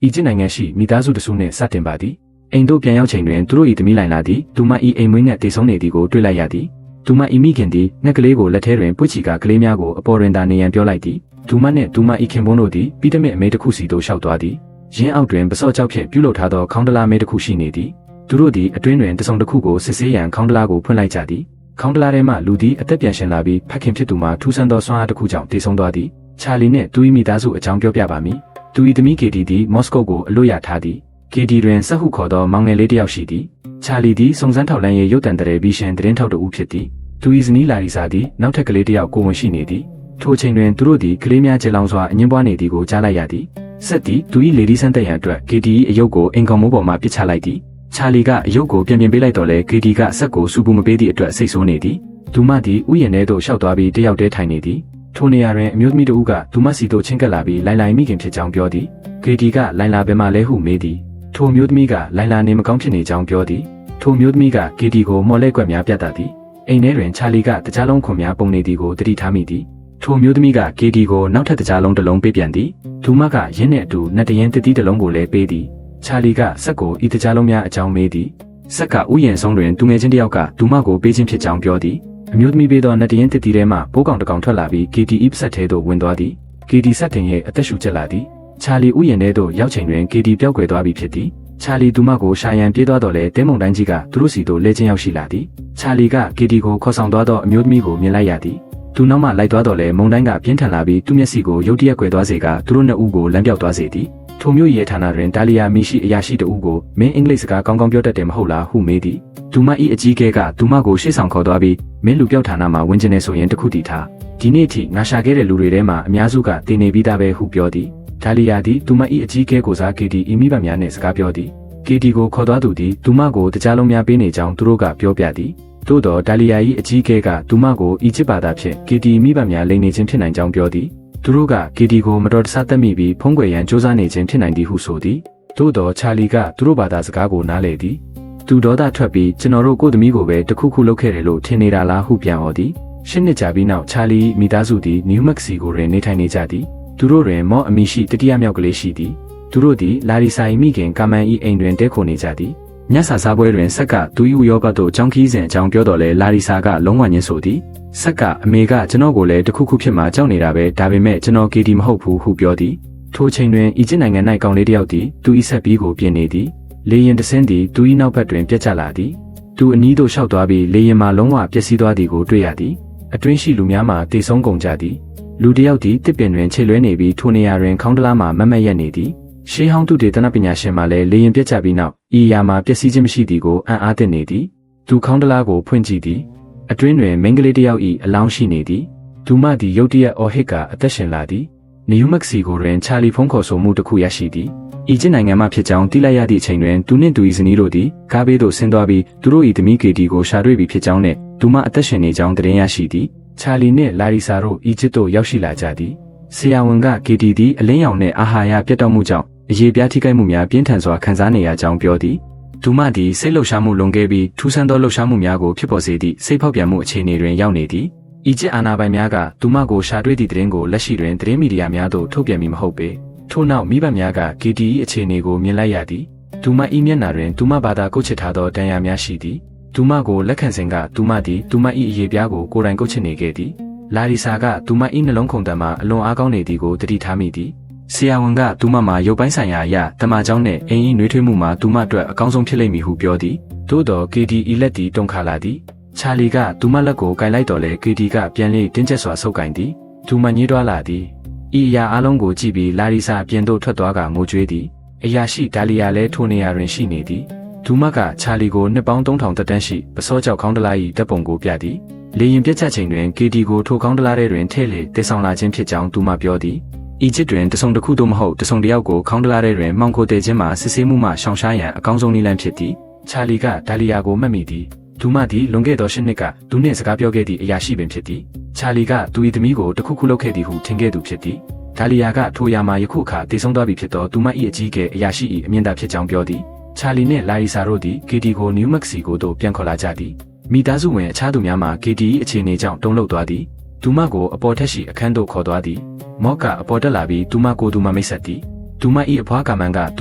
ဤကျနိုင်ငံရှိမိသားစုတစုနှင့်စတင်ပါသည်အိမ်တို့ပြန်ရောက်ချိန်တွင်သူတို့၏သမီးလိုင်လာသည်သူမ၏အိမ်မွေးငှက်တေဆုံးနေသည်ကိုတွေ့လိုက်ရသည်သူမ၏မိခင်သည်ငှက်ကလေးကိုလက်ထဲတွင်ပွေ့ချီကကလေးများကိုအပေါ်တွင်သာနေရန်ပြောလိုက်သည်သူမနှင့်သူမ၏ခင်ပွန်းတို့သည်ပြီးတမစ်အမေတစ်ခုစီသို့လျှောက်သွားသည်ရင်းအောက်တွင်ပစော့ကြောက်ဖြင့်ပြုလုပ်ထားသောခေါင်းတလားမဲတစ်ခုရှိနေသည်သူတို့သည်အတွင်းတွင်တစုံတစ်ခုကိုစစ်ဆေးရန်ခေါင်းတလားကိုဖွင့်လိုက်ကြသည်ခေါင်းတလားထဲမှလူသည်အသက်ပြန်ရှင်လာပြီးဖခင်ဖြစ်သူမှထူးဆန်းသောစွမ်းအားတစ်ခုကြောင့်တေဆုံးသွားသည်ချာလီနှင့်သူ၏မိသားစုအကြောင်းပြောပြပါမည်သူ၏သမီးကေတီသည်မော်စကိုကိုအလို့ရထားသည်ကေတီတွင်ဆက်ဟုခေါ်သောမောင်ငယ်လေးတစ်ယောက်ရှိသည်ချာလီသည်စုံစမ်းထောက်လှမ်းရေးရုပ်တံတရေဗီရှင်သတင်းထောက်တဦးဖြစ်သည်သူ၏ဇနီးလာရီစာသည်နောက်ထပ်ကလေးတစ်ယောက်ကိုဝန်ရှိနေသည်ထိုချိန်တွင်သူတို့သည်ကလေးများကျေလောင်စွာအငင်းပွားနေသည်ကိုကြားလိုက်ရသည်ဆက်သည်သူ၏လေဒီဆန်းတက်ရန်အတွက်ကေတီ၏အယုတ်ကိုအင်ကောင်မိုးပေါ်မှပစ်ချလိုက်သည်ချာလီကအယုတ်ကိုပြင်ပေးလိုက်တော့လေကေတီကဆက်ကိုစူပူမပေးသည့်အတွက်စိတ်ဆိုးနေသည်သူမသည်ဥယျာဉ်ထဲသို့ရှောက်သွားပြီးတယောက်တည်းထိုင်နေသည်ထိုနေရာတွင်အမျိုးသမီးတဦးကသူမစီသို့ချင်းကပ်လာပြီးလိုင်လာမိခင်ဖြစ်ကြောင်းပြောသည်ကေတီကလိုင်လာဘယ်မှလဲဟုမေးသည်ထိုမျိုးသမီးကလိုင်လာနေမကောင်းဖြစ်နေကြောင်းပြောသည်ထိုမျိုးသမီးကကေတီကိုမော်လဲကွက်များပြသသည်အိမ်ထဲတွင်ချာလီကတကြားလုံးခွန်များပုံနေသည်ကိုသတိထားမိသည်ထိုမျိုးသမီးကကေတီကိုနောက်ထပ်တကြားလုံးတစ်လုံးပေးပြန်သည်သူမကရင်းနှင့်အတူနတ်တရင်တတိတစ်လုံးကိုလည်းပေးသည်ချာလီကဆက်ကိုဤတကြားလုံးများအကြောင်းမေးသည်ဆက်ကဥယျာဉ်ဆုံးတွင်သူငယ်ချင်းတစ်ယောက်ကသူမကိုပေးခြင်းဖြစ်ကြောင်းပြောသည်အမျိုးသမီးပေးသောနတ်တရင်တတိထဲမှပိုးကောင်တစ်ကောင်ထွက်လာပြီးကေတီဤဆက်ထဲသို့ဝင်သွားသည်ကေတီဆက်တင်ရဲ့အသက်ရှူကျက်လာသည်ချာလီဥယျာဉ်ထဲသို့ရောက်ချိန်တွင်ကေတီပျောက်ကွယ်သွားပြီဖြစ်သည်ချာလီသူမကိုရှာရန်ပြေးသွားတော့လေတဲမုန်တိုင်းကြီးကသူတို့စီသို့လဲချင်းရောက်ရှိလာသည်ချာလီကကေတီကိုခေါ်ဆောင်သွားသောအမျိုးသမီးကိုမြင်လိုက်ရသည်သူနောက်မှလိုက်သွားတော့လေမုန်တိုင်းကပြင်းထန်လာပြီးသူမျက်စိကိုရုတ်တရက်ကွယ်သွားစေကသူတို့နှစ်ဦးကိုလမ်းပြောက်သွားစေသည်ထိုမျိုးရဲဌာနတွင်ဒါလီယာမီရှိအရာရှိတဦးကိုမင်းအင်္ဂလိပ်စကားကောင်းကောင်းပြောတတ်တယ်မဟုတ်လားဟုမေးသည်သူမ၏အကြီးအကဲကသူမကိုရှေ့ဆောင်ခေါ်သွားပြီးမင်းလူပြောက်ဌာနမှာဝင်ကျင်နေဆိုရင်တခုတည်ထားဒီနေ့ထိငါရှာခဲ့တဲ့လူတွေထဲမှာအများစုကတည်နေပြီးသားပဲဟုပြောသည်ဒါလီယာသည်သူမ၏အကြီးအကဲကိုစားကေတီဤမိဘများနှင့်စကားပြောသည်ကေတီကိုခေါ်သွားသူသည်သူမကိုတကြားလုံးများပေးနေကြောင်းသူတို့ကပြောပြသည်သို့တော့ဒါလီယာ၏အကြီးအကဲကသူမကိုအီဂျစ်ဘာသာဖြင့်ကေတီမိဘများလိမ်နေခြင်းဖြစ်နိုင်ကြောင်းပြောသည်သူတို့ကကေတီကိုမတော်တဆသတ်မိပြီးဖုံးကွယ်ရန်စ조사နေခြင်းဖြစ်နိုင်သည်ဟုဆိုသည်သို့တော့ချာလီကသူတို့ဘာသာစကားကိုနားလည်သည်သူဒေါသထွက်ပြီးကျွန်တော်တို့ကိုယ်သမီးကိုပဲတခုခုလုပ်ခဲ့တယ်လို့ထင်နေတာလားဟုပြန်ဟောသည်ရှစ်နှစ်ကြာပြီးနောက်ချာလီမိသားစုသည်နယူးမက္ကဆီကိုတွင်နေထိုင်နေကြသည်သူတို့တွင်မော့အမီရှိတတိယမြောက်ကလေးရှိသည်သူတို့သည်လာရီဆိုင်မိခင်ကာမန်၏အိမ်တွင်တဲခိုနေကြသည်ညစာစားပွဲတွင်ဆက်ကသူ၏ဥရောပသို့အကြောင်းခီးစဉ်အကြောင်းပြောတော်လဲလာရီစာကလုံးဝညင်းဆိုသည်ဆက်ကအမေကကျွန်တော်ကိုလည်းတခုခုဖြစ်မှကြောက်နေတာပဲဒါပေမဲ့ကျွန်တော်ကေတီမဟုတ်ဘူးဟုပြောသည်ထိုချိန်တွင်အီဂျစ်နိုင်ငံ၌ကောင်လေးတစ်ယောက်သည်သူ၏ဆက်ပြီးကိုပြင်နေသည်လေရင်တဆင်းသည်သူ၏နောက်ဘက်တွင်ပြတ်ကျလာသည်သူအနီးသို့ရှောက်သွားပြီးလေရင်မှလုံးဝပျက်စီးသွားသည်ကိုတွေ့ရသည်အတွင်းရှိလူများမှတေဆုံးကုန်ကြသည်လူတစ်ယောက်သည်တစ်ပင်တွင်ခြေလွဲနေပြီးထိုနေရာတွင်ခေါင်းတလားမှမမတ်ရက်နေသည်ရှေးဟောင်းသူတေသနပညာရှင်မှလည်းလေရင်ပြတ်ကျပြီးနောက်ဤအရာမှာပျက်စီးခြင်းမရှိသည်ကိုအံ့အားသင့်နေသည်သူခေါင်းတလားကိုဖွင့်ကြည့်သည်အတွင်းတွင်မိန်းကလေးတစ်ယောက်၏အလောင်းရှိနေသည်သူမသည်ရုတ်တရက်အော်ဟစ်ကအသက်ရှင်လာသည်နယူးမက္ကဆီကိုတွင်ချာလီဖုန်းခေါ်ဆိုမှုတစ်ခုရရှိသည်အီဂျစ်နိုင်ငံမှဖြစ်ကြောင်းသိလိုက်ရသည့်အချိန်တွင်သူနှင့်သူ၏ဇနီးတို့သည်ကားဘေးသို့ဆင်းသွားပြီးသူတို့၏သမီးကေတီကိုရှာတွေ့ပြီဖြစ်ကြောင်းနှင့်သူမအသက်ရှင်နေကြောင်းသတင်းရရှိသည်ချာလီနှင့်လာရီစာတို့အီဂျစ်သို့ရောက်ရှိလာကြသည်ဆရာဝန်ကကေတီသည်အလင်းရောင်နှင့်အာဟာရပြတ်တောက်မှုကြောင့်အရေးပြားထိခိုက်မှုများပြင်းထန်စွာခံစားနေရကြောင်းပြောသည်သူမသည်စိတ်လှုပ်ရှားမှုလွန်ကဲပြီးထူးဆန်းသောလှုပ်ရှားမှုများကိုဖြစ်ပေါ်စေသည့်စိတ်ဖောက်ပြန်မှုအခြေအနေတွင်ရောက်နေသည်အီဂျစ်အာဏာပိုင်များကသူမကိုရှာတွေ့သည့်သတင်းကိုလက်ရှိတွင်သတင်းမီဒီယာများသို့ထုတ်ပြန်မည်မဟုတ်ပေထို့နောက်မိဘများကကေတီ၏အခြေအနေကိုမြင်လိုက်ရသည်သူမ၏မျက်နှာတွင်သူမဘာသာကုတ်ချစ်ထားသောဒဏ်ရာများရှိသည်သူမကိုလက်ခံစဉ်ကသူမသည်သူမ၏အရေးပြားကိုကိုယ်တိုင်ကုတ်ချစ်နေခဲ့သည်လာရီစာကသူမ၏နှလုံးခုန်တမ်းမှာအလွန်အားကောင်းနေသည်ကိုသတိထားမိသည်ဆရာဝန်ကသူမမှာရုပ်ပိုင်းဆိုင်ရာအရာတမန်ကြောင်းနှင့်အိမ်၏နှွေးထွေးမှုမှာသူမအတွက်အကောင်းဆုံးဖြစ်လိမ့်မည်ဟုပြောသည်သို့တော့ကေတီ၏လက်သည်တုန်ခါလာသည်ချာလီကသူမလက်ကိုကင်လိုက်တော်လဲကေတီကပြန်လေတင်းကျပ်စွာဆုပ်ကင်သည်သူမညှိတွားလာသည်ဤအရာအလုံးကိုကြည့်ပြီးလာရီစာပြင်သို့ထွက်သွားကငိုကြွေးသည်အရာရှိဒါလီယာလည်းထိုနေရာတွင်ရှိနေသည်သူမကချာလီကိုနှစ်ပေါင်း3000တက်တန်းရှိပစောကြောက်ခေါင်းတလား၏တပ်ပုံကိုပြသည်လေရင်ပြတ်ချက်ချိန်တွင်ကေတီကိုထိုခေါင်းတလားထဲတွင်ထည့်လေတည်ဆောင်လာခြင်းဖြစ်ကြောင်းသူမပြောသည်အီဂျစ်တွင်တစုံတစ်ခုသို့မဟုတ်တစုံတစ်ယောက်ကိုခေါင်းတလားထဲတွင်မှောင်ခိုတည်ခြင်းမှာစစ်ဆေးမှုမှရှောင်ရှားရန်အကောင်းဆုံးနည်းလမ်းဖြစ်သည်ချာလီကဒါလီယာကိုမှတ်မိသည်သူမသည်လွန်ခဲ့သော8နှစ်ကသူနှင့်စကားပြောခဲ့သည့်အရာရှိပင်ဖြစ်သည်ချာလီကသူ၏သမီးကိုတခုခုလုပ်ခဲ့သည်ဟုထင်ခဲ့သူဖြစ်သည်ဒါလီယာကထိုအရာမှာယခုအခါတည်ဆုံးသွားပြီဖြစ်သောသူမ၏အကြီးအကဲအရာရှိ၏အမြင့်တာဖြစ်ကြောင်းပြောသည်ချာလီနှင့်လာရီစာတို့သည်ကေတီကိုနယူးမက္ကဆီကိုသို့ပြန်ခေါ်လာကြသည်မိသားစုဝင်အခြားသူများမှာကေတီ၏အခြေအနေကြောင့်တုန်လှုပ်သွားသည်သူမကိုအပေါ်ထက်ရှိအခန်းသို့ခေါ်သွားသည်မော့ကအပေါ်တက်လာပြီးသူမကိုသူမမိတ်ဆက်သည် သူမ၏အဖွားကာမန်ကသ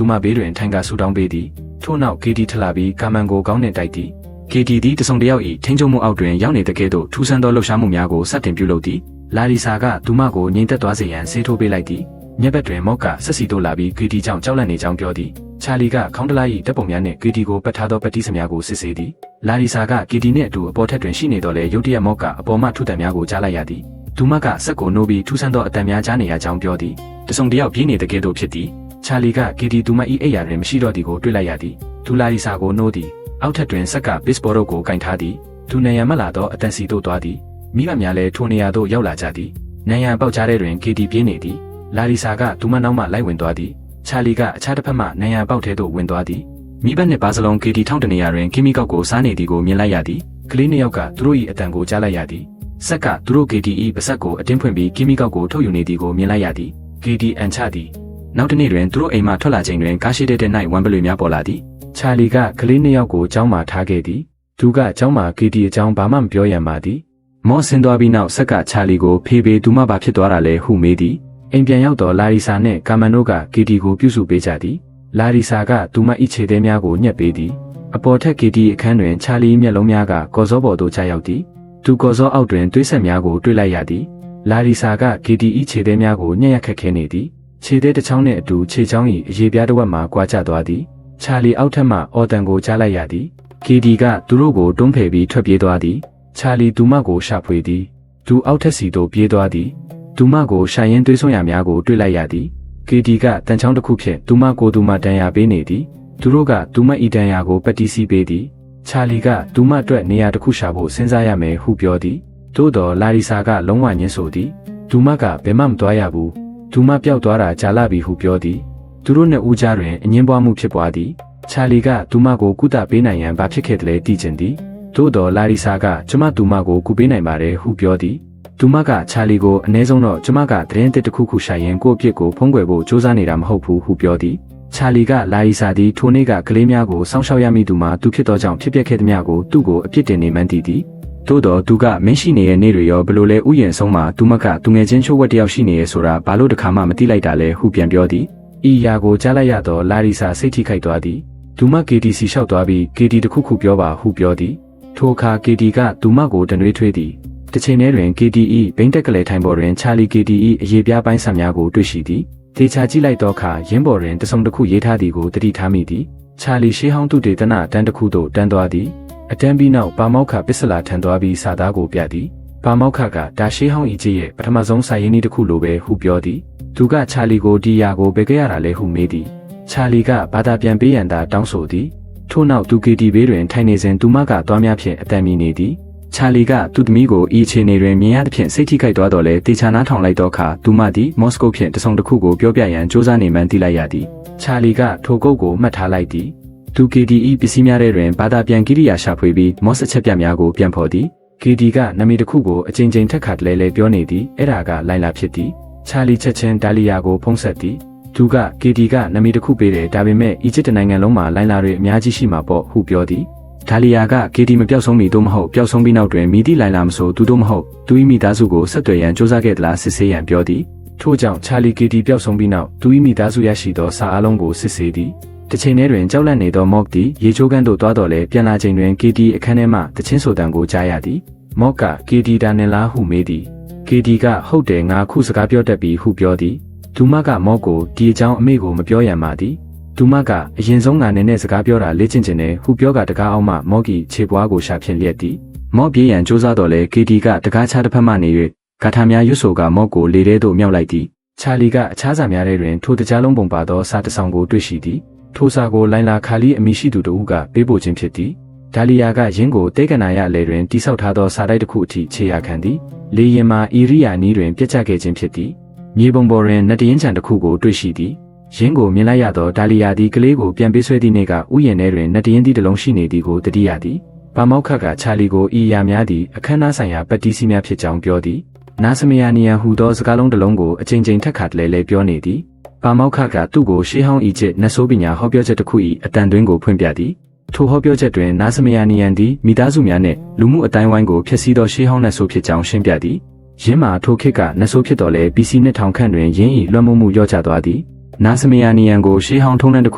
ူမဘေးတွင်ထိုင်ကာဆူတောင်းပေးသည်ထို့နောက် KD ထလာပြီးကာမန်ကိုကောင်းနှင့်တိုက်သည် KD သည်တစုံတစ်ယောက်၏ထိန်းချုပ်မှုအောက်တွင်ရောက်နေတဲ့ကဲ့သို့ထူးဆန်းသောလှုပ်ရှားမှုများကိုစတင်ပြုလုပ်သည်လာရီစာကသူမကိုငြိမ်သက်သွားစေရန်ဆေးထိုးပေးလိုက်သည်မျက်ဘက်တွင်မော့ကဆက်စီတို့လာပြီး KD ကြောင့်ကြောက်လန့်နေကြောင်းပြောသည်ချာလီကခေါင်းတလား၏တပ်ပုံများနှင့် KD ကိုပတ်ထားသောပတ်တီးစများကိုစစ်ဆေးသည်လာရီစာက KD နှင့်အတူအပေါ်ထက်တွင်ရှိနေတော့လေရုတ်တရက်မော့ကအပေါ်မှထုတံများကိုကြားလိုက်ရသည်သူမကစက်ကိုနိုးပြီးထူးဆန်းသောအတန်များကြားနေရကြောင်းပြောသည်တစုံတစ်ယောက်ပြေးနေတဲ့ကဲ့သို့ဖြစ်သည်ချာလီက KD သူမ၏အိယာတွင်မရှိတော့သည်ကိုတွေ့လိုက်ရသည်သူလာရီစာကိုနိုးသည်အောက်ထပ်တွင်စက်ကဘစ်ဘော်တို့ကိုကင်ထားသည်သူနံရံမလာသောအတန်စီတို့သွားသည်မိဘများလည်းထိုနေရာသို့ရောက်လာကြသည်နံရံပေါက်ကြားတဲ့တွင် KD ပြေးနေသည်လာရီစာကသူမနောက်မှလိုက်ဝင်သွားသည်ချာလီကအခြားတစ်ဖက်မှနံရံပေါက်ထဲသို့ဝင်သွားသည်မိဘနှင့်ပါစလုံး KD ထောင်းတနေရာတွင်ခီမီကောက်ကိုစားနေသည်ကိုမြင်လိုက်ရသည်ကလေးနှစ်ယောက်ကသူတို့၏အတန်ကိုကြားလိုက်ရသည်စက်ကသူတို့ KD ၏ပါစက်ကိုအတင်းဖွင့်ပြီးခီမီကောက်ကိုထုတ်ယူနေသည်ကိုမြင်လိုက်ရသည် KD အန်ချသည်နောက်တစ်နေ့တွင်သူတို့အိမ်မှထွက်လာချိန်တွင်ကားရှိတဲ့၌ဝမ်ပလွေများပေါ်လာသည်ချာလီကကလေးနှစ်ယောက်ကိုကျောင်းမှာထားခဲ့သည်သူကကျောင်းမှာ KD အကြောင်းဘာမှမပြောရန်ပါသည်မော့ဆင်းသွားပြီးနောက်ဆက်ကချာလီကိုဖေးဖေးသူမဘာဖြစ်သွားတာလဲဟုမေးသည်အိမ်ပြန်ရောက်တော့လာရီစာနှင့်ကာမန်တို့က KD ကိုပြုစုပေးကြသည်လာရီစာကသူမ၏ခြေသေးများကိုညှက်ပေးသည်အပေါ်ထက် KD အခန်းတွင်ချာလီမျက်လုံးများကကော်စောပေါ်သို့ကျရောက်သည်သူကော်စောအောက်တွင်သွေးဆက်များကိုတွေ့လိုက်ရသည်လာရီစာက KD ၏ခြေသေးများကိုညှက်ရခက်ခဲနေသည်ခြေသေးတစ်ချောင်းနှင့်အတူခြေချောင်း၏အရေပြားတစ်ဝက်မှကွာကျသွားသည်ချာလီအောက်ထပ်မှအော်တန်ကိုကြားလိုက်ရသည် KD ကသူတို့ကိုတွန်းဖယ်ပြီးထွက်ပြေးသွားသည်ချာလီသူမကိုရှာဖွေသည်သူအောက်ထပ်စီသို့ပြေးသွားသည်သူမကိုရှာရင်းသွေးဆွမ်းရများကိုတွေ့လိုက်ရသည် KD ကတန်ချောင်းတစ်ခုဖြင့်သူမကိုသူမတန်ရာပေးနေသည်သူတို့ကသူမ၏တန်ရာကိုပတ်တီးစီးပေးသည်ချာလီကသူမအတွက်နေရာတစ်ခုရှာဖို့စဉ်းစားရမယ်ဟုပြောသည်သို့တော်လာရီစာကလုံးဝညှင်းဆိုသည်သူမကဘယ်မှမသွားရဘူးသူမပျောက်သွားတာကြာလာပြီဟုပြောသည်သူတို့နှစ်ဦးကြားတွင်အငင်းပွားမှုဖြစ်ပွားသည်ချာလီကသူမကိုကုသပေးနိုင်ရန်ဘာဖြစ်ခဲ့တယ်လဲသိချင်သည်သို့တော်လာရီစာကကျမသူမကိုကုပေးနိုင်ပါတယ်ဟုပြောသည်သူမကချာလီကိုအနည်းဆုံးတော့ကျမကသတင်းတစ်ခုခုရှာရင်ကိုယ့်အဖြစ်ကိုဖုံးကွယ်ဖို့စူးစမ်းနေတာမဟုတ်ဘူးဟုပြောသည်ချာလီကလာရီစာသည်ထိုနေ့ကကလေးများကိုစောင့်ရှောက်ရမည်သူမှာသူဖြစ်သောကြောင့်ဖြစ်ပျက်ခဲ့သည်များကိုသူ့ကိုအပြစ်တင်နေမှန်းသိသည်သို့တော်သူကမင်းရှိနေတဲ့နေ့တွေရောဘလို့လဲဥယျာဉ်ဆုံးမှာသူမကသူငယ်ချင်းချိုးဝက်တယောက်ရှိနေရဲဆိုတာဘာလို့တခါမှမသိလိုက်တာလဲဟုပြန်ပြောသည်ဤရာကိုကြားလိုက်ရတော့လာရီစာစိတ်ထိခိုက်သွားသည်သူမ KD စီလျှောက်သွားပြီး KD တခုခုပြောပါဟုပြောသည်ထိုအခါ KD ကသူမကိုတနွေးထွေးသည်တစ်ချိန်တည်းတွင် KD ၏ဘိန်းတက်ကလေးထိုင်ပေါ်တွင်ချာလီ KD ၏အရေးပြားပိုင်းဆက်များကိုတွေ့ရှိသည်ဒေချာကြည့်လိုက်တော့အခါရင်းပေါ်တွင်တစုံတစ်ခုရေးထားသည်ကိုတတိထားမိသည်ချာလီရှေးဟောင်းသူတေသနတန်းတစ်ခုသို့တန်းသွားသည်အတန်းပြီးနောက်ပါမောက္ခပစ္စလာထံသွားပြီးစာသားကိုပြသည်ပါမောက္ခကဒါရှေးဟောင်းဤကြီးရဲ့ပထမဆုံးစာရင်းနည်းတစ်ခုလိုပဲဟုပြောသည်သူကချာလီကိုဒီယာကိုဘယ်ကြရတာလဲဟုမေးသည်ချာလီကဘာသာပြန်ပေးရန်သာတောင်းဆိုသည်ထို့နောက်သူ KD ဘေးတွင်ထိုင်နေစဉ်သူမကသွားများဖြင့်အတန်မြင်နေသည်ချာလီကသူ့သမီးကိုဤအခြေအနေတွင်မြင်ရသဖြင့်စိတ်ထိခိုက်သွားတော့လဲတေချာနားထောင်လိုက်တော့အခါသူမသည်မော်စကိုဖြင့်တစုံတစ်ခုကိုပြောပြရန်စူးစမ်းနေမှန်းသိလိုက်ရသည်ချာလီကထိုကုတ်ကိုမှတ်ထားလိုက်သည်သူ KD ၏ပစ္စည်းများထဲတွင်ဘာသာပြန်ကိရိယာရှာဖွေပြီးမော့စချက်ပြများကိုပြန်ဖော်သည် KD ကနမီတစ်ခုကိုအချိန်ချင်းထက်ခါတလဲပြောနေသည်အဲ့ဒါကလိုင်လာဖြစ်သည်ချာလီချက်ချင်းဒါလီယာကိုဖုံးဆက်သည်သူက KD ကနမီတစ်ခုပေးတယ်ဒါပေမဲ့အီဂျစ်နိုင်ငံလုံးမှာလိုင်လာတွေအများကြီးရှိမှာပေါ့ဟုပြောသည်ဒါလီယာက KD မပြောက်ဆုံးမီတို့မဟုတ်ပျောက်ဆုံးပြီးနောက်တွင်မိသည့်လိုင်လာမဆိုသူတို့မဟုတ်သူ၏မိသားစုကိုဆက်သွယ်ရန်စူးစမ်းခဲ့သလားစစ်ဆေးရန်ပြောသည်ထို့ကြောင့်ချာလီ KD ပျောက်ဆုံးပြီးနောက်သူ၏မိသားစုရရှိသောစာအလုံးကိုစစ်ဆေးသည်တစ်ချိန်တည်းတွင်ကြောက်လန့်နေသောမော့သည်ရေချိုးကန်းသို့သွားတော့လဲပြန်လာချိန်တွင် KD အခန်းထဲမှတချင်းဆိုတန်ကိုကြားရသည်မော့က KD ဒါနင်လားဟုမေးသည် KD ကဟုတ်တယ်ငါခုစကားပြောတတ်ပြီဟုပြောသည်သူမကမော့ကိုဒီအကြောင်းအမေကိုမပြောရန်ပါသည်သူမကအရင်ဆုံးငါနဲ့စကားပြောတာလေ့ကျင့်ခြင်းနဲ့ဟုပြောကတကားအောင်မှမော့ကီခြေပွားကိုရှာဖြင့်လျက်သည်မော့ပြေးရန်စူးစမ်းတော့လဲ KD ကတကားချတစ်ဖက်မှနေ၍ဂါထာများရွတ်ဆိုကမော့ကိုလေထဲသို့မြောက်လိုက်သည်ချာလီကအခြားစာများထဲတွင်ထိုတကြားလုံးပုံပါသောစာတစ်စောင်ကိုတွေ့ရှိသည်ထိုစာကိုလိုင်လာခါလီအမိရှိသူတို့ကပေးပို့ခြင်းဖြစ်သည်ဒါလီယာကရင်းကိုတေကနာရအလဲတွင်တိဆောက်ထားသောစာတိုက်တစ်ခုအထိခြေရခံသည်လေရင်မှာအီရိယာနီးတွင်ပြတ်ကျခဲ့ခြင်းဖြစ်သည်မြေပုံပေါ်တွင်နတ်တရင်ချံတစ်ခုကိုတွေ့ရှိသည်ရင်းကိုမြင်လိုက်ရသောဒါလီယာသည်ကလေးကိုပြန်ပေးဆွဲသည့်နေ့ကဥယျာဉ်ထဲတွင်နတ်တရင်သည့်တစ်လုံးရှိနေသည်ကိုတတိယသည်ဘာမောက္ခကချာလီကိုဤရာများသည်အခမ်းအနားဆိုင်ရာပတ်တီးစီများဖြစ်ကြောင်းပြောသည်နာစမယာနီယန်ဟူသောစကားလုံးတစ်လုံးကိုအချိန်ချင်းထက်ခါတလဲပြောနေသည်ဘာမောက္ခကသူ့ကိုရှေးဟောင်းအီဂျစ်နတ်ဆိုးပညာဟောပြောချက်တစ်ခု၏အတန်သွင်းကိုဖွင့်ပြသည်ထိုဟောပြောချက်တွင်နာစမယာနီယန်သည်မိသားစုများနှင့်လူမှုအတိုင်းဝိုင်းကိုဖျက်ဆီးသောရှေးဟောင်းနတ်ဆိုးဖြစ်ကြောင်းရှင်းပြသည်ယင်းမှာထိုခေတ်ကနတ်ဆိုးဖြစ်တော်လဲ BC 2000ခန့်တွင်ယင်း၏လွှမ်းမိုးမှုလျော့ကျသွားသည် နာစမယာနီယန်ကိုရှေးဟောင်းထုံးတမ်းတစ်ခ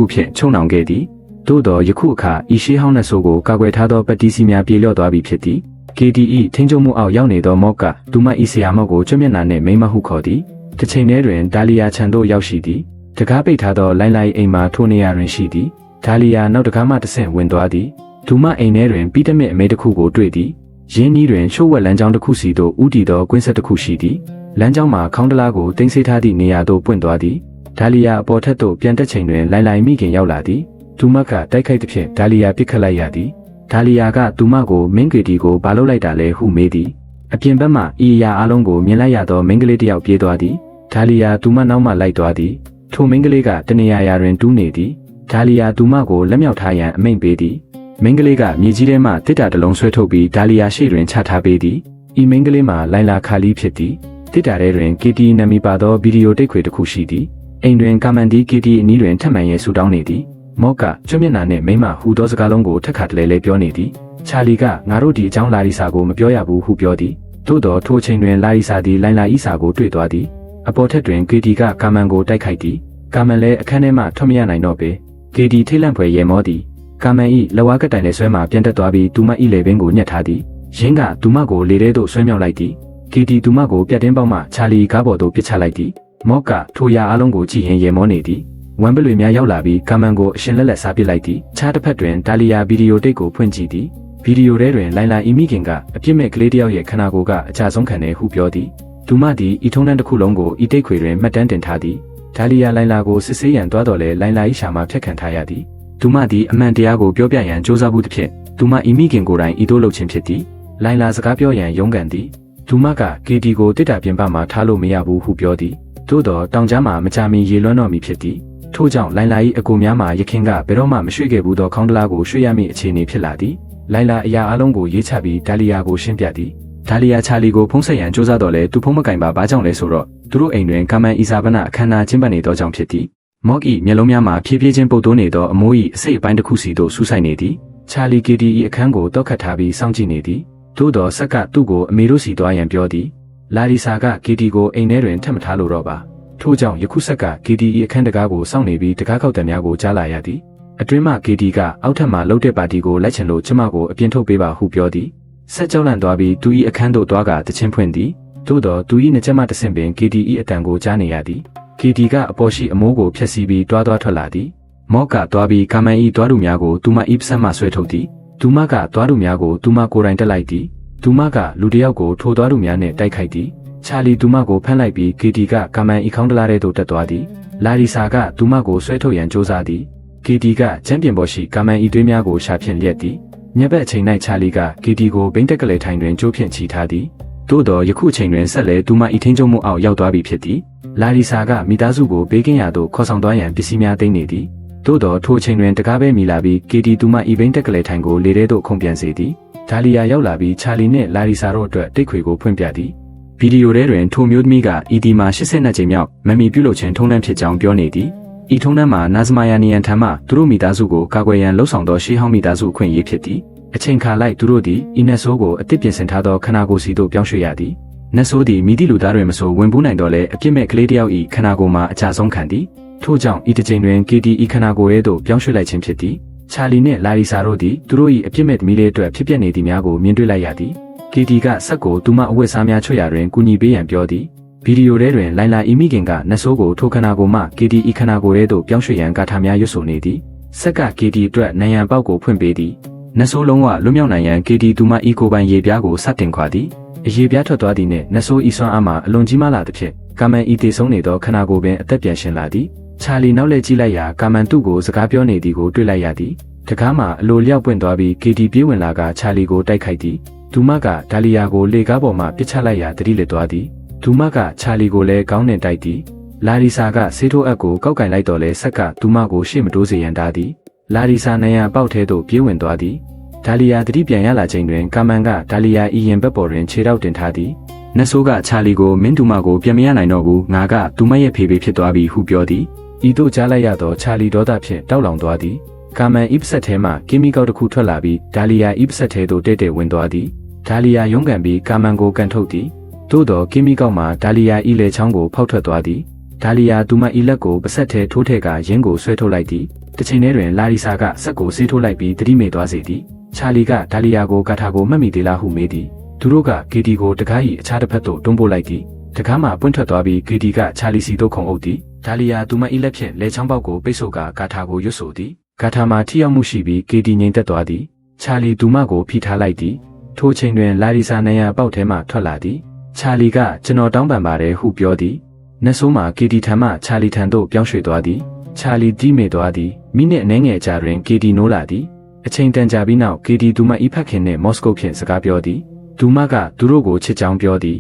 ုဖြင့်ချုံနှောင်ခဲ့သည်သို့တော်ယခုအခါဤရှေးဟောင်းနတ်ဆိုးကိုကာကွယ်ထားသောပတိစီများပြေလျော့သွားပြီဖြစ်သည် KDE ထိန်းချုပ်မှုအောက်ရောက်နေသောမော့ကသူမဤဆရာမော့ကိုကျွတ်မျက်နှာနှင့်မိမဟုခေါ်သည်တစ်ချိန်တည်းတွင်ဒါလီယာခြံသို့ရောက်ရှိသည်တကားပိတ်ထားသောလိုင်းလိုက်အိမ်မှာထိုနေရာတွင်ရှိသည်ဒါလီယာနောက်တကားမှတဆင့်ဝင်သွားသည်သူမအိမ်ထဲတွင်ပြီးတမစ်အမေတစ်ခုကိုတွေ့သည်ရင်းနှီးတွင်ချို့ဝက်လမ်းကြောင်းတစ်ခုစီသို့ဥတီသောကွင်းဆက်တစ်ခုရှိသည်လမ်းကြောင်းမှာခေါင်းတလားကိုတင်ဆေးထားသည့်နေရာသို့ပွင့်သွားသည်ဒါလီယာအပေါ်ထက်သို့ပြန်တက်ချိန်တွင်လိုင်းလိုက်မိခင်ရောက်လာသည်သူမကတိုက်ခိုက်သဖြင့်ဒါလီယာပစ်ခတ်လိုက်ရသည်ဒါလီယာကသူမကိုမင်းကေတီကိုဘာလုပ်လိုက်တာလဲဟုမေးသည်အပြင်ဘက်မှဤအရာအလုံးကိုမြင်လိုက်ရသောမင်းကလေးတစ်ယောက်ပြေးသွားသည်ဒါလီယာသူမနောက်မှလိုက်သွားသည်ထိုမင်းကလေးကတနေရာရာတွင်တူးနေသည်ဒါလီယာသူမကိုလက်မြောက်ထားရန်အမိန့်ပေးသည်မင်းကလေးကမြေကြီးထဲမှတစ်တာတစ်လုံးဆွဲထုတ်ပြီးဒါလီယာရှေ့တွင်ချထားပေးသည်ဤမင်းကလေးမှာလိုင်လာခါလီဖြစ်သည်တစ်တာထဲတွင် KT နာမည်ပါသောဗီဒီယိုတိတ်ခွေတစ်ခုရှိသည်အိမ်တွင်ကာမန်ဒီ KT အနီးတွင်ထပ်မံရဲဆူတောင်းနေသည်မော့ကကျွတ်မျက်နှာနှင့်မိမဟူသောစကားလုံးကိုထက်ခါတလဲလဲပြောနေသည်ချာလီကငါတို့ဒီအကြောင်းလာရီစာကိုမပြောရဘူးဟုပြောသည်သို့တော်ထိုချိန်တွင်လာရီစာသည်လိုင်လာဤစာကိုတွေ့သွားသည်အပေါ်ထက်တွင် KT ကကာမန်ကိုတိုက်ခိုက်သည်ကာမန်လည်းအခန်းထဲမှထွက်မရနိုင်တော့ပေ KT ထိတ်လန့်ဖွယ်ရဲမောသည်ကာမန်၏လက်ဝါးကတိုင်နဲ့ဆွဲမှပြန်တက်သွားပြီးသူမ၏လေပင်ကိုညှက်ထားသည်ရင်းကသူမကိုလေထဲသို့ဆွဲမြောက်လိုက်သည် KT သူမကိုပြတ်တင်းပေါက်မှချာလီကားပေါ်သို့ပစ်ချလိုက်သည်မော့ကထိုရာအလုံးကိုကြည့်ရင်ရဲမောနေသည်ဝမ်ပလွေများရောက်လာပြီးကာမန်ကိုအရှင်လက်လက်စားပစ်လိုက်သည်ခြားတစ်ဖက်တွင်ဒါလီယာဗီဒီယိုတိတ်ကိုဖွင့်ကြည့်သည်ဗီဒီယိုထဲတွင်လိုင်လာအီမီခင်ကအပြစ်မဲ့ကလေးတစ်ယောက်ရဲ့ခန္ဓာကိုယ်ကအကြဆုံးခံနေဟုပြောသည်သူမသည်ဤထုံးတမ်းတစ်ခုလုံးကိုဤတိတ်ခွေတွင်မှတ်တမ်းတင်ထားသည်ဒါလီယာလိုင်လာကိုစစ်ဆေးရန်တွားတော်လဲလိုင်လာ၏ရှာမှဖျက်ခံထားရသည်သူမသည်အမှန်တရားကိုပြောပြရန်စ조사မှုတစ်ဖြစ်သူမအီမီခင်ကိုယ်တိုင်ဤသို့လုပ်ခြင်းဖြစ်သည်လိုင်လာစကားပြောရန်ရုန်းကန်သည်သူမက KT ကိုတစ်တာပြင်ပမှထားလို့မရဘူးဟုပြောသည်သို့တော်တောင်ကြားမှာမကြာမီရေလွှမ်းတော့မည်ဖြစ်သည်ထို့ကြောင့်လိုင်လာ၏အကူများမှာယခင်ကဘယ်တော့မှမရွှေ့ခဲ့ဘူးသောခေါင်းတလားကိုရွှေ့ရမည့်အခြေအနေဖြစ်လာသည်လိုင်လာအရာအလုံးကိုရေးချပြီးဒါလီယာကိုရှင်းပြသည်ဒါလီယာချာလီကိုဖုံးဆက်ရန်စ조사တော့လဲသူဖုံးမကင်ပါဘာကြောင့်လဲဆိုတော့သူတို့အိမ်တွင်ကာမန်အီဇာဘနာအခမ်းအနားကျင်းပနေသောကြောင့်ဖြစ်သည်မော့ကီမျက်လုံးများမှာဖြည်းဖြည်းချင်းပုတ်တိုးနေသောအမိုး၏အစိတ်အပိုင်းတစ်ခုစီသို့ဆူဆိုင်နေသည်ချာလီ KT၏အခန်းကိုတောက်ခတ်ထားပြီးစောင့်ကြည့်နေသည်သို့တော်ဆက်ကသူ့ကိုအမေတို့စီသွားရန်ပြောသည်လာရီစာက KT ကိုအိမ်ထဲတွင်ထပ်မထားလို့တော့ပါထို့ကြောင့်ယခုဆက်က KT၏အခန်းတကားကိုစောင့်နေပြီးတကားခောက်တံများကိုကြားလာရသည်အတွင်းမှ KT ကအောက်ထပ်မှလှုပ်တဲ့ပါတီကိုလိုက်ချင်လို့ကျမကိုအပြင်ထုတ်ပေးပါဟုပြောသည်ဆက်ကြောက်လန့်သွားပြီးသူ၏အခန်းသို့သွားကတချင်းဖွင့်သည်သို့တော်သူ၏နှကြက်မှတဆင့်ပင် KT၏အတန်ကိုကြားနေရသည် KT ကအပေါ်ရှိအမိုးကိုဖျက်ဆီးပြီးတွားထွက်လာသည်မော့ကတွားပြီးကာမန်၏တွားတူများကိုသူမ၏ပစက်မှဆွဲထုတ်သည်သူမကတွားတူများကိုသူမကိုယ်တိုင်တက်လိုက်သည်သူမကလူတစ်ယောက်ကိုထိုတွားတူများနှင့်တိုက်ခိုက်သည်ချာလီသူမကိုဖမ်းလိုက်ပြီး KT ကကာမန်၏ခေါင်းတလားထဲသို့တက်သွားသည်လာရီစာကသူမကိုဆွဲထုတ်ရန်စ조사သည် KT ကချမ်းပြင်ပေါ်ရှိကာမန်၏သွေးများကိုရှာဖြင့်လျက်သည်ညဘက်အချိန်၌ချာလီက KT ကိုဘိန်းတက်ကလေးထိုင်တွင်ကျိုးဖြင့်ချီထားသည်သို့တော်ယခုအချိန်တွင်ဆက်လဲသူမ၏ထိန်းချုပ်မှုအောက်ရောက်သွားပြီဖြစ်သည်လာရီစာကမိသားစုကိုဘေးကင်းရာသို့ခေါ်ဆောင်သွားရန်ပစ္စည်းများသိမ်းနေသည်သို့တော်ထိုအချိန်တွင်တကားပဲမိလာပြီး KT သူမ၏ဘိန်းတက်ကလေးထိုင်ကိုလေထဲသို့ခုန်ပြန်စေသည်ဒါလီယာရောက်လာပြီးချာလီနှင့်လာရီစာတို့အတွက်တိတ်ခွေကိုဖွင့်ပြသည်ဗီဒီယိုထဲတွင်ထိုမျိုးသမီးက ED မှာ82ကြိမ်မြောက်မမီပြုလုပ်ခြင်းထုံးတမ်းဖြစ်ကြောင်းပြောနေသည်ဤထုံးတမ်းမှာနာဇမာယာနီယန်ထံမှသူတို့မိသားစုကိုကာကွယ်ရန်လှုံ့ဆော်သောရှေးဟောင်းမိသားစုအခွင့်အရေးဖြစ်သည်အချိန်ခါလိုက်သူတို့သည်ဤနက်ဆိုးကိုအသစ်ပြင်ဆင်ထားသောခန္ဓာကိုယ်စီသို့ပြောင်းရွှေ့ရသည်နက်ဆိုးသည်မိသည့်လူသားတွေမဆိုဝင်ပူးနိုင်တော့လဲအပြစ်မဲ့ကလေးတစ်ယောက်၏ခန္ဓာကိုယ်မှာအကြဆုံးခံသည်ထို့ကြောင့်ဤတစ်ချိန်တွင် KT ဤခန္ဓာကိုယ်ရဲ့သို့ပြောင်းရွှေ့လိုက်ခြင်းဖြစ်သည်ချာလီနှင့်လာရီစာတို့သည်သူတို့၏အပြစ်မဲ့သမီးလေးအတွက်ဖြစ်ပျက်နေသည်များကိုမြင်တွေ့လိုက်ရသည် KT ကဆက်ကိုသူမအဝတ်စားများချွတ်ရာတွင်ကူညီပေးရန်ပြောသည်ဗီဒီယိုထဲတွင်လိုင်လာအီမီခင်ကနက်ဆိုးကိုထိုခန္ဓာကိုယ်မှ KT ဤခန္ဓာကိုယ်ရဲ့သို့ပြောင်းရွှေ့ရန်ကာထာများရွတ်ဆိုနေသည်ဆက်က KT အတွက်နံရံပေါက်ကိုဖွင့်ပေးသည်နက်ဆိုးလုံးဝလွတ်မြောက်နိုင်ရန် KT သူမဤကိုယ်ပိုင်ရေပြားကိုစတင်ခွာသည်အရေပြားထွက်သွားသည်နှင့်နက်ဆိုးဤဆွမ်းအားမှာအလွန်ကြီးမားလာသဖြင့်ကာမန်ဤတည်ဆုံးနေသောခန္ဓာကိုယ်ပင်အသက်ပြန်ရှင်လာသည်ချာလီနောက်လှည့်ကြည့်လိုက်ရာကာမန်သူ့ကိုစကားပြောနေသည်ကိုတွေ့လိုက်ရသည်တကားမှာအလိုလျောက်ပွင့်သွားပြီး KT ပြေးဝင်လာကချာလီကိုတိုက်ခိုက်သည်သူမကဒါလီယာကိုလေကားပေါ်မှပစ်ချလိုက်ရာတတိလက်သွားသည်သူမကချာလီကိုလည်းကောင်းနှင့်တိုက်သည်လာရီစာကဆေးထိုးအပ်ကိုကောက်ကင်လိုက်တော်လဲဆက်ကသူမကိုရှေ့မတိုးစေရန်တားသည်လာရီစာနံရံပေါက်ထဲသို့ပြေးဝင်သွားသည်ဒါလီယာတတိပြန်ရလာချိန်တွင်ကာမန်ကဒါလီယာဤရင်ဘက်ပေါ်တွင်ခြေထောက်တင်ထားသည်နက်ဆိုးကချာလီကိုမင်းသူမကိုပြန်မရနိုင်တော့ဘူးငါကသူမရဲ့ဖေဖေဖြစ်သွားပြီဟုပြောသည်ဤသို့ကြားလိုက်ရသောချာလီဒေါသဖြင့်တောက်လောင်သွားသည်ကာမန်ဤပစက်ထဲမှကီမီကောက်တစ်ခုထွက်လာပြီးဒါလီယာဤပစက်ထဲသို့တဲ့တဲ့ဝင်သွားသည်ဒါလီယာရုန်းကန်ပြီးကာမန်ကိုကန်ထုတ်သည်သို့သောကီမီကောက်မှာဒါလီယာဤလေချောင်းကိုဖောက်ထွက်သွားသည် ဒါလီယာသူမဤလက်ကိုပဆက်ထဲထိုးထည့်ကရင်းကိုဆွဲထုတ်လိုက်သည်တစ်ချိန်တည်းတွင်လာရီစာကစက်ကိုဆေးထိုးလိုက်ပြီးတတိမေသွားစေသည်ချာလီကဒါလီယာကိုကာထာကိုမှတ်မိသေးလားဟုမေးသည်သူတို့ကဂေဒီကိုတကား၏အခြားတစ်ဖက်သို့တွန်းပို့လိုက်သည်တကားမှပွင့်ထွက်သွားပြီးဂေဒီကချာလီစီတို့ခုံအုပ်သည်ဒါလီယာသူမဤလက်ဖြင့်လက်ချောင်းပေါက်ကိုပိတ်ဆို့ကကာထာကိုရွတ်ဆိုသည်ကာထာမှာထိရောက်မှုရှိပြီးဂေဒီငြိမ်သက်သွားသည်ချာလီသူမကိုဖိထားလိုက်သည်ထိုချိန်တွင်လာရီစာနရပေါက်ထဲမှထွက်လာသည်ချာလီကကျွန်တော်တောင်းပန်ပါတယ်ဟုပြောသည်နတ်ဆိုးမှာဂေဒီထံမှချာလီထံသို့ပြောင်းရွှေ့သွားသည်ချာလီတီးမေသွားသည်မိနစ်အနည်းငယ်ကြာတွင်ဂေဒီနိုးလာသည်အချိန်တန်ကြာပြီးနောက်ဂေဒီသူမဤဖက်ခင်နှင့်မော်စကိုဖြင့်စကားပြောသည်သူမကသူတို့ကိုချစ်ကြောင်းပြောသည်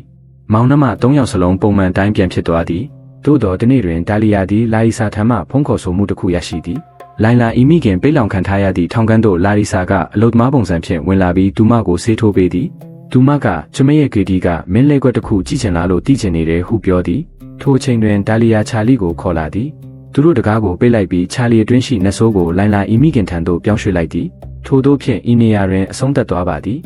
မောင်နှမ3ယောက်စလုံးပုံမှန်တိုင်းပြန်ဖြစ်သွားသည်သို့တော်ဒီနေ့တွင်ဒါလီယာသည်လာရီစာထံမှဖုန်းခေါ်ဆိုမှုတစ်ခုရရှိသည်လိုင်လာအီမိခင်ပိတ်လောင်ခံထားရသည့်ထောင်ကန်းသို့လာရီစာကအလုသမားပုံစံဖြင့်ဝင်လာပြီးသူမကိုဆေးထိုးပေးသည်သူမကကျမရဲ့ဂေဒီကမင်းလေးကွက်တစ်ခုကြည့်ချင်လားလို့သိချင်နေတယ်ဟုပြောသည်ထိုအချိန်တွင်ဒါလီယာချာလီကိုခေါ်လာသည်သူတို့တကားကိုပိတ်လိုက်ပြီးချာလီအတွင်းရှိနတ်ဆိုးကိုလိုင်လာအီမိခင်ထံသို့ပြောင်းရွှေ့လိုက်သည်ထို့သောဖြင့်ဤနေရာတွင်အဆုံးသတ်သွားပါသည်